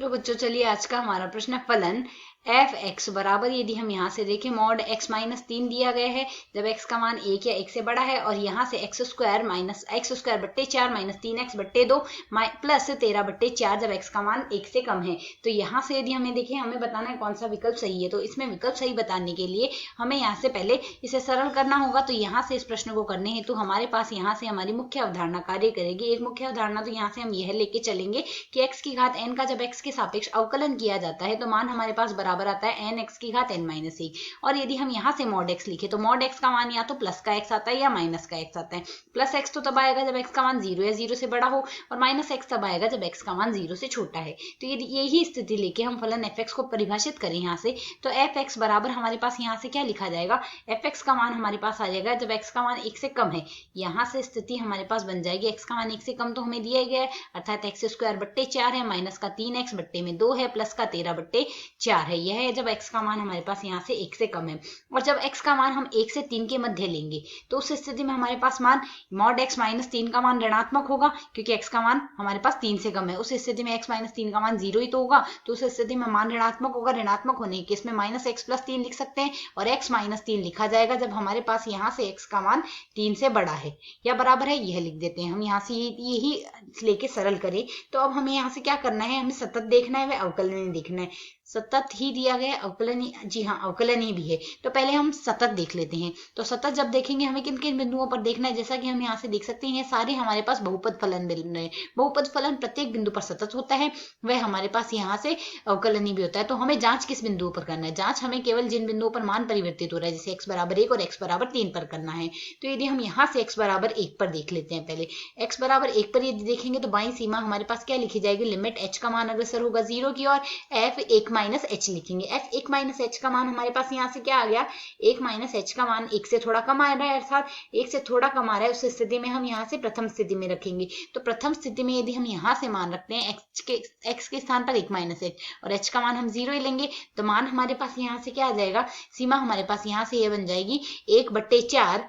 तो बच्चों चलिए आज का हमारा प्रश्न फलन एफ एक्स बराबर, यदि हम यहाँ से देखें मॉड एक्स माइनस 3 दिया गया है जब एक्स का मान 1 या 1 से बड़ा है, और यहाँ से x square minus x square बट्टे 4 माइनस 3x बट्टे 2 प्लस 13 बट्टे 4 जब एक्स का मान 1 से कम है। तो यहाँ से यदि हमें देखें, हमें बताना है कौन सा विकल्प सही है। तो इसमें विकल्प सही बताने के लिए हमें यहाँ से पहले इसे सरल करना होगा। तो यहाँ से इस प्रश्न को करने हेतु हमारे पास यहाँ से हमारी मुख्य अवधारणा कार्य करेगी। एक मुख्य अवधारणा तो यहाँ से हम यह लेके चलेंगे कि x की घात n का जब x के सापेक्ष अवकलन किया जाता है तो मान हमारे पास बराबर आता है n x की घात n माइनस 1। और यदि हम यहाँ से मॉड x लिखे तो मॉड x का मान या तो प्लस का x आता है या माइनस का x आता है। प्लस x तो तब आएगा जब x का मान 0 या 0 से बड़ा हो, और माइनस x तब आएगा जब x का मान 0 से छोटा है। तो यदि यही स्थिति लेके हम फलन f(x) को परिभाषित करें यहाँ से, तो f(x) बराबर हमारे पास यहाँ से क्या लिखा जाएगा, f(x) का मान हमारे पास आ जाएगा जब x का मान 1 से कम है। यहाँ से स्थिति हमारे पास बन जाएगी x का मान 1 से कम तो हमें दिया गया है, अर्थात एक्स स्क्वायर बट्टे 4 है, माइनस का 3x बट्टे में 2 है, प्लस का 13 बट्टे 4 है। यह है जब x का मान हमारे पास यहाँ से 1 से कम है। और जब x का मान हम 1 से 3 के मध्य लेंगे तो उस स्थिति में हमारे पास मान मॉड x माइनस 3 का मान ऋणात्मक होगा, क्योंकि x का मान हमारे पास 3 से कम है। उस स्थिति में x माइनस 3 का मान 0 ही तो होगा, तो उस स्थिति में मान ऋणात्मक होगा। ऋणात्मक होने के केस में माइनस x प्लस 3 लिख सकते हैं, और x माइनस 3 लिखा जाएगा जब हमारे पास यहाँ से x का मान 3 से बड़ा है या बराबर है, यह लिख देते हैं हम। यहाँ से यही लेके सरल करें तो अब हमें यहाँ से क्या करना है, हमें सतत देखना है, वह अवकलनीय देखना है। सतत ही दिया गया अवकलनीय, जी हाँ अवकलनीय भी है। तो पहले हम सतत देख लेते हैं। तो सतत जब देखेंगे हमें किन किन बिंदुओं पर देखना है, जैसा कि हम यहाँ से देख सकते हैं सारे हमारे पास बहुपद फलन मिल रहे हैं। बहुपद फलन प्रत्येक बिंदु पर सतत होता है, वह हमारे पास यहाँ से अवकलनीय भी होता है। तो हमें जांच किस बिंदुओं पर करना है, जांच हमें केवल जिन बिंदुओं पर मान परिवर्तित हो रहा है, जैसे x बराबर 1 और x बराबर 3 पर करना है। तो यदि हम यहाँ से x बराबर 1 पर देख लेते हैं, पहले x बराबर 1 पर यदि देखेंगे तो बाईं सीमा हमारे पास क्या लिखी जाएगी, लिमिट h का मान अग्रसर होगा 0 की ओर, f 1 माइनस h लिखेंगे। f 1 माइनस h का मान हमारे पास यहाँ से क्या आ गया, 1 माइनस h का मान 1 से थोड़ा कम आ रहा है, अर्थात 1 से थोड़ा कम आ रहा है। उस स्थिति में हम यहाँ से प्रथम स्थिति में रखेंगे। तो प्रथम स्थिति में यदि हम यहाँ से मान रखते हैं x के स्थान पर 1 माइनस h और h का मान हम 0 ही लेंगे, तो मान हमारे पास यहाँ से क्या आ जाएगा, सीमा हमारे पास यहाँ से ये बन जाएगी 1/4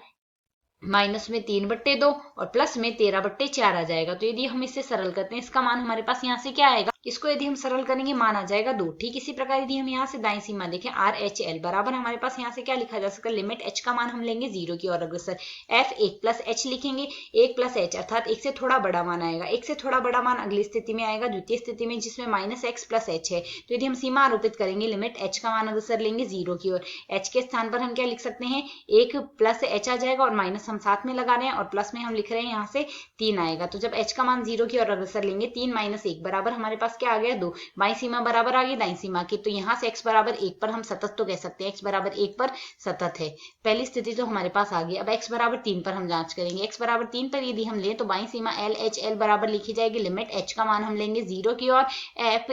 माइनस में 3/2 और प्लस में 13/4 आ जाएगा। तो यदि हम इसे सरल करते हैं, इसका मान हमारे पास यहाँ से क्या आएगा, इसको यदि हम सरल करेंगे मान आ जाएगा 2। ठीक इसी प्रकार यदि हम यहाँ से दाईं सीमा देखें आर एच एल बराबर हमारे पास यहाँ से क्या लिखा जा सकता है, लिमिट h का मान हम लेंगे 0 की ओर अग्रसर, f 1 प्लस h लिखेंगे, 1 प्लस h अर्थात 1 से थोड़ा बड़ा मान आएगा। 1 से थोड़ा बड़ा मान अगली स्थिति में आएगा, द्वितीय स्थिति में, जिसमें माइनस x प्लस h है। तो यदि हम सीमा आरोपित करेंगे, लिमिट h का मान अग्रसर लेंगे 0 की ओर, h के स्थान पर हम क्या लिख सकते हैं, 1 प्लस h आ जाएगा और माइनस हम साथ में लगा रहे हैं और प्लस में हम लिख रहे हैं यहाँ से 3 आएगा। तो जब h का मान 0 की ओर अग्रसर लेंगे, 3 माइनस 1 बराबर हमारे पास क्या आ गया 2। बाईं सीमा बराबर आ गई दाईं सीमा की, तो यहाँ से x बराबर 1 पर हम सतत तो कह सकते हैं, x बराबर 1 पर सतत है। पहली स्थिति तो हमारे पास आ गई। अब x बराबर 3 पर हम जांच करेंगे। x बराबर 3 पर यदि हम लें तो बाईं सीमा एल एच एल बराबर लिखी जाएगी, लिमिट h का मान हम लेंगे 0 की ओर, f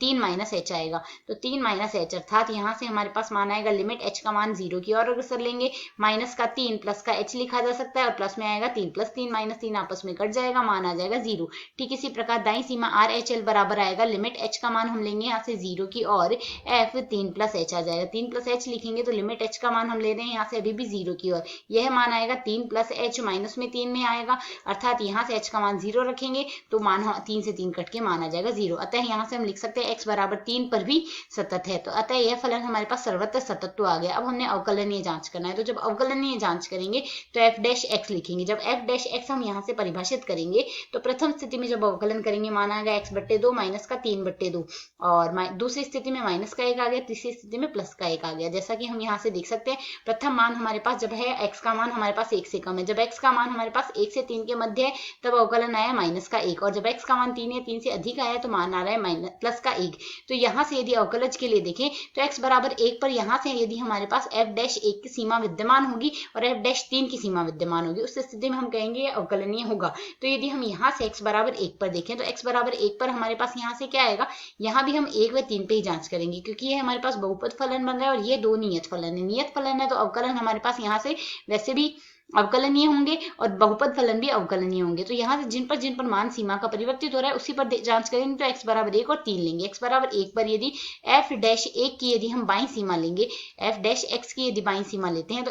3 माइनस h आएगा। तो 3 माइनस h अर्थात यहाँ से हमारे पास मान आएगा, लिमिट h का मान 0 की ओर अग्रसर लेंगे, माइनस का 3 प्लस का h लिखा जा सकता है और प्लस में आएगा 3 प्लस 3 माइनस 3 आपस में कट जाएगा, मान आ जाएगा 0। ठीक इसी प्रकार दाईं सीमा आर एच एल बराबर आएगा, लिमिट h का मान हम लेंगे यहाँ से 0 की और f 3 प्लस h आ जाएगा। 3 प्लस h लिखेंगे तो लिमिट h का मान हम ले रहे हैं यहाँ से अभी भी 0 की ओर, यह मान आएगा 3 प्लस h माइनस में 3 में आएगा, अर्थात यहाँ से h का मान 0 रखेंगे तो मान 3 से 3 कट के मान आ जाएगा 0। अतः यहाँ से हम लिख सकते हैं x बराबर 3 पर भी सतत है। तो अतः यह फलन हमारे पास सर्वत्र सतत तो आ गया। अब हमने अवकलनीय जांच करना है। तो जब अवकलनीय जांच करेंगे तो f डैश x लिखेंगे। जब f डैश x हम यहाँ से परिभाषित करेंगे तो प्रथम स्थिति में जब अवकलन करेंगे मान आएगा x/2 माइनस का 3/2 और दूसरी स्थिति में माइनस का 1 आ गया, तीसरी स्थिति में प्लस का 1 आ गया। जैसा कि हम यहाँ से देख सकते हैं, प्रथम मान हमारे पास जब है x का मान हमारे पास 1 से कम है, जब x का मान हमारे पास 1 से 3 के मध्य है तब अवकलन आया माइनस का 1, और जब x का मान 3 या 3 से अधिक आया तो मान आ रहा है माइनस प्लस का 1। तो यहाँ से यदि अवकलज के लिए देखें तो x बराबर 1 पर यहाँ से यदि हमारे पास f डैश 1 की सीमा विद्यमान होगी और f डैश 3 की सीमा विद्यमान होगी, उस स्थिति में हम कहेंगे अवकलनीय होगा। तो यदि हम यहाँ से x बराबर 1 पर देखें तो x बराबर 1 पर हमारे पास यहाँ से क्या आएगा, यहाँ भी हम 1 व 3 पे ही जांच करेंगे, क्योंकि ये हमारे पास बहुपद फलन बन रहा है और ये दो नियत फलन है। नियत फलन है तो अवकलन हमारे पास यहाँ से वैसे भी अवकलनीय होंगे और बहुपद फलन भी अवकलनीय होंगे। तो यहाँ से जिन पर मान सीमा का परिवर्तित हो रहा है उसी पर जांच करेंगे तो x बराबर 1 और 3 लेंगे। x बराबर 1 पर यदि f डैश 1 की यदि हम बाईं सीमा लेंगे, f डैश x की यदि बाईं सीमा लेते हैं तो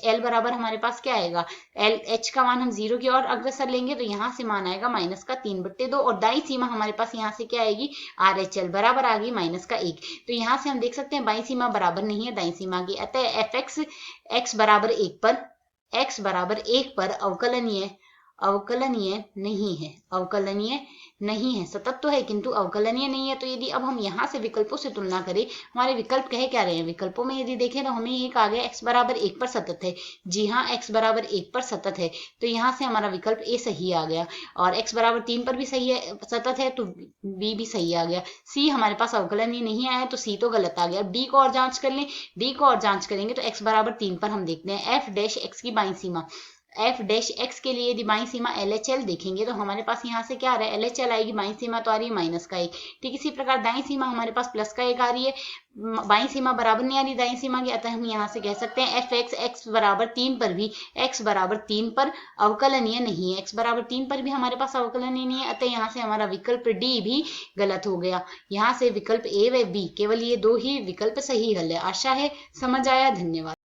l बराबर हमारे पास क्या आएगा, h का मान हम 0 की ओर अग्रसर लेंगे तो यहाँ से मान आएगा -3/2 और दाईं सीमा हमारे पास यहाँ से क्या आएगी, RHL बराबर आ गई -1। तो यहाँ से हम देख सकते हैं बाईं सीमा बराबर नहीं है दाईं सीमा की, अतः fx x बराबर 1 पर अवकलनीय नहीं है, सतत तो है किंतु अवकलनीय नहीं है। तो यदि अब हम यहाँ से विकल्पों से तुलना करें, हमारे विकल्प कह क्या रहे हैं, विकल्पों में यदि देखें तो हमें ये कहा गया x बराबर 1 पर सतत है। जी हाँ, x बराबर 1 पर सतत है, तो यहाँ से हमारा विकल्प ए सही आ गया। और x बराबर 3 पर भी सही है, सतत है, तो बी भी सही आ गया। सी हमारे पास अवकलनीय नहीं आया तो सी तो गलत आ गया। अब डी को और जांच कर लें, डी को और जांच करेंगे तो x बराबर 3 पर हम देखते हैं f डैश x की बाईं सीमा, f डैश x के लिए यदि बाईं सीमा LHL देखेंगे तो हमारे पास यहाँ से क्या आ रहा है, LHL आएगी, बाईं सीमा तो आ रही है -1। ठीक इसी प्रकार दाईं सीमा हमारे पास +1 आ रही है, बाईं सीमा बराबर नहीं आ रही दाईं सीमा की, अतः हम यहाँ से कह सकते हैं fx x बराबर 3 पर भी x बराबर 3 पर अवकलनीय नहीं है, x बराबर 3 पर भी हमारे पास अवकलनीय नहीं है, अतः यहाँ से हमारा विकल्प डी भी गलत हो गया। यहाँ से विकल्प ए व बी केवल ये दो ही विकल्प सही हल है। आशा है समझ आया। धन्यवाद।